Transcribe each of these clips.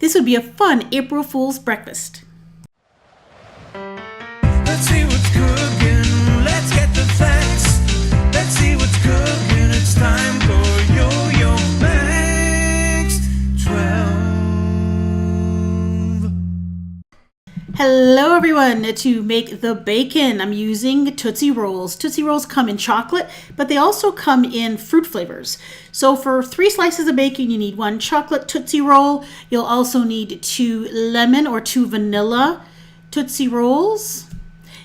This would be a fun April Fool's breakfast. Let's see what's cooking. Let's get the facts. Let's see what's cooking. It's time for yoyomax12. Hello everyone. To make the bacon, I'm using Tootsie Rolls. Tootsie Rolls come in chocolate, but they also come in fruit flavors. So for 3 slices of bacon, you need 1 chocolate Tootsie Roll. You'll also need 2 lemon or 2 vanilla Tootsie Rolls.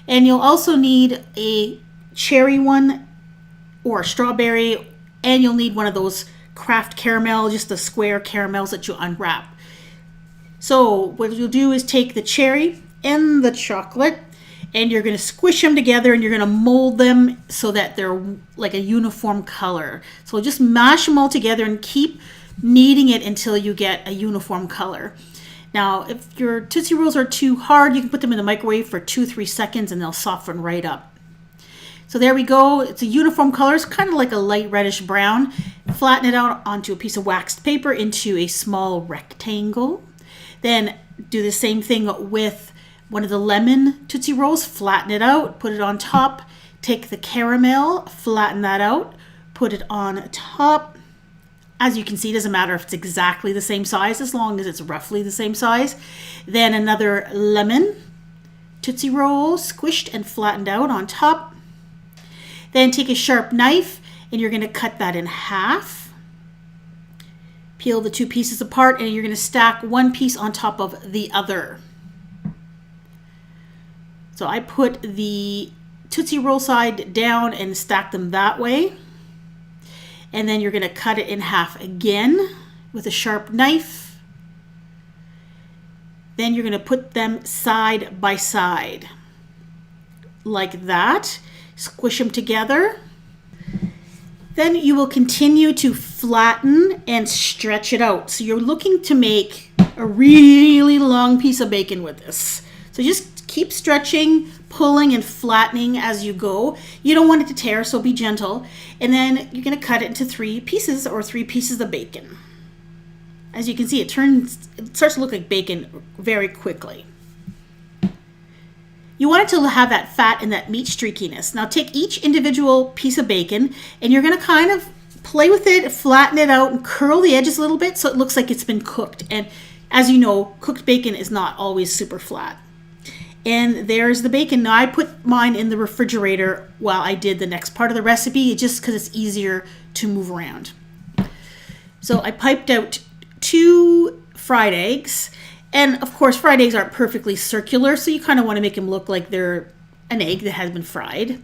And you'll also need a cherry one or strawberry, and you'll need one of those Kraft caramel, just the square caramels that you unwrap. So what you'll do is take the cherry and the chocolate, and you're going to squish them together, and you're going to mold them so that they're like a uniform color. So just mash them all together and keep kneading it until you get a uniform color. Now, if your Tootsie Rolls are too hard, you can put them in the microwave for 2-3 seconds and they'll soften right up. So there we go. It's a uniform color. It's kind of like a light reddish brown. Flatten it out onto a piece of waxed paper into a small rectangle. Then do the same thing with one of the lemon Tootsie Rolls. Flatten it out, put it on top. Take the caramel, flatten that out, put it on top. As you can see, it doesn't matter if it's exactly the same size, as long as it's roughly the same size. Then another lemon Tootsie Roll, squished and flattened out on top. Then take a sharp knife, and you're going to cut that in half. Peel the 2 pieces apart, and you're going to stack one piece on top of the other. So I put the Tootsie Roll side down and stack them that way. And then you're going to cut it in half again with a sharp knife. Then you're going to put them side by side like that. Squish them together. Then you will continue to flatten and stretch it out. So you're looking to make a really long piece of bacon with this. So just keep stretching, pulling and flattening as you go. You don't want it to tear, so be gentle. And then you're going to cut it into 3 pieces or 3 pieces of bacon. As you can see, it starts to look like bacon very quickly. You want it to have that fat and that meat streakiness. Now take each individual piece of bacon, and you're going to kind of play with it, flatten it out, and curl the edges a little bit so it looks like it's been cooked. And as you know, cooked bacon is not always super flat. And there's the bacon. Now I put mine in the refrigerator while I did the next part of the recipe, just because it's easier to move around. So I piped out 2 fried eggs. And of course, fried eggs aren't perfectly circular, so you kind of want to make them look like they're an egg that has been fried.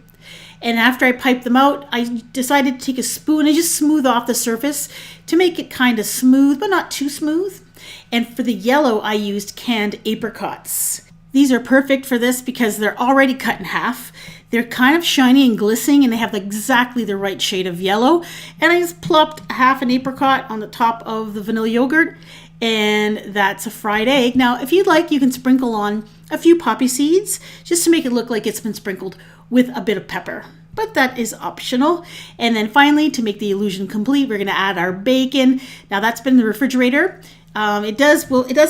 And after I piped them out, I decided to take a spoon and just smooth off the surface to make it kind of smooth, but not too smooth. And for the yellow, I used canned apricots. These are perfect for this because they're already cut in half. They're kind of shiny and glistening, and they have exactly the right shade of yellow. And I just plopped half an apricot on the top of the vanilla yogurt, and that's a fried egg. Now, if you'd like, you can sprinkle on a few poppy seeds just to make it look like it's been sprinkled with a bit of pepper. But that is optional. And then finally, to make the illusion complete, we're going to add our bacon. Now, that's been in the refrigerator. It does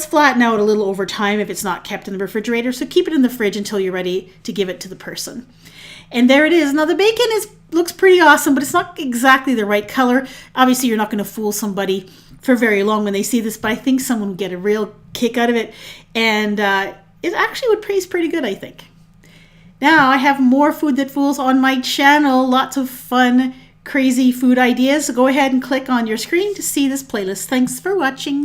flatten out a little over time if it's not kept in the refrigerator, so keep it in the fridge until you're ready to give it to the person. And there it is. Now the bacon looks pretty awesome, but it's not exactly the right color. Obviously, you're not going to fool somebody for very long when they see this, but I think someone would get a real kick out of it, and it actually would taste pretty good, I think. Now I have more Food That Fools on my channel, lots of fun, crazy food ideas. So go ahead and click on your screen to see this playlist. Thanks for watching.